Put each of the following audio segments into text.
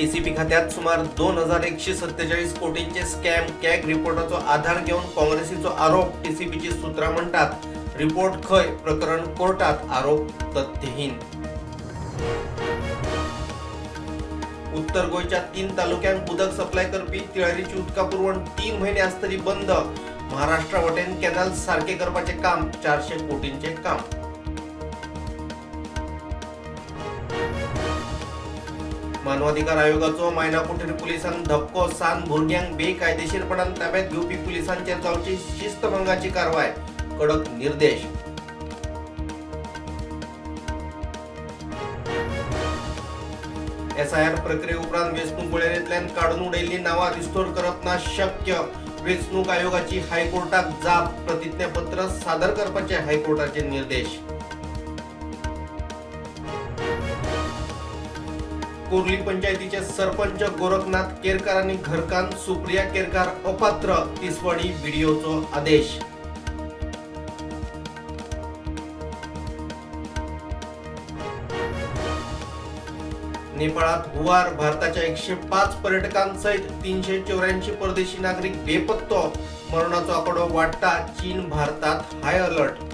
ACB खात्यात सुमार 2147 कोटींचे स्कॅम कॅग रिपोर्टाचो आधार घेऊन काँग्रेसीचो आरोप एसीबीची सूत्रा म्हणतात. रिपोर्ट खय प्रकरण कोर्टात आरोप तथ्यहीन. उत्तर गोयच्या 3 तालुक्यांक उदक सप्लाय करपी तिळारीची उदका पुरवण 3 म्हयने आसतली बंद. महाराष्ट्रा वटेन कॅनल सारखे करपाचे काम 400 कोटींचे काम. मानवाधिकार आयोगाचो मायना कुठेरी पुलिसांक धपको. 7 भुरग्यांक बेकायदेशीरपणान ताब्यात घेवपी पुलिसांचेर जावची शिस्तभंगाची कारवाय. कडक निर्देश. एसआयआर प्रक्रिये उपरांत वेंचणूक वळेरेंतल्यान काडून उडयल्लीं नावां रिस्टोर करप ना शक्य. वेंचणूक आयोगाची हायकोर्टाक जाप. प्रतिज्ञापत्र सादर करपाचे हायकोर्टाचे निर्देश. कोर्ली पंचायतीचे सरपंच गोरखनाथ केरकार आणि घरकान सुप्रिया केरकार अपात्र. तिसवाडी व्हिडिओचो आदेश. नेपाळात हुवार. भारताच्या 105 पर्यटकांसहित 384 परदेशी नागरिक बेपत्तो. मरणाचो आकडो वाढता. चीन भारतात हाय अलर्ट.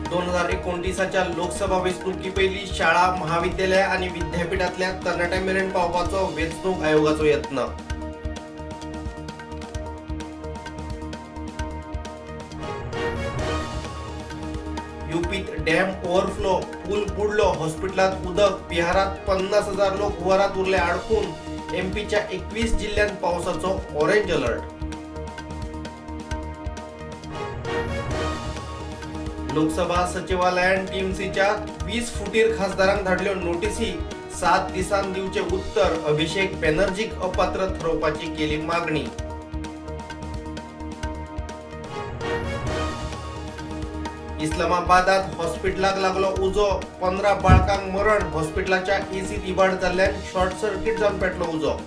दोन 2029च्या लोकसभा वेंचणुकी पयलीं शाळा, महाविद्यालय आणि विद्यापीठातल्या तरणाट्यां मेरेन पावपाचो वेंचणूक आयोगाचो यत्न. यूपीत डॅम ओव्हरफ्लो. पूल बुडलो. हॉस्पिटलात उदक. बिहारात 50,000 लोक हुवारात उरले अडकून. एमपीच्या 21 जिल्ह्यांत पावसाचो ऑरेंज अलर्ट. लोकसभा सचिवालयान टीएमसीच्या 20 फुटीर खासदारांक धाडल्यो नोटीसी. 7 दिसांत दिवचे उत्तर. अभिषेक बॅनर्जीक अपात्र ठरवपाची केली मागणी. इस्लामाबादात हॉस्पिटलाक लागलो उजो. 15 बाळकांक मरण. हॉस्पिटलाच्या एसीत इबाड जाल्ल्यान शॉर्ट सर्किट जावन पेटलो उजो.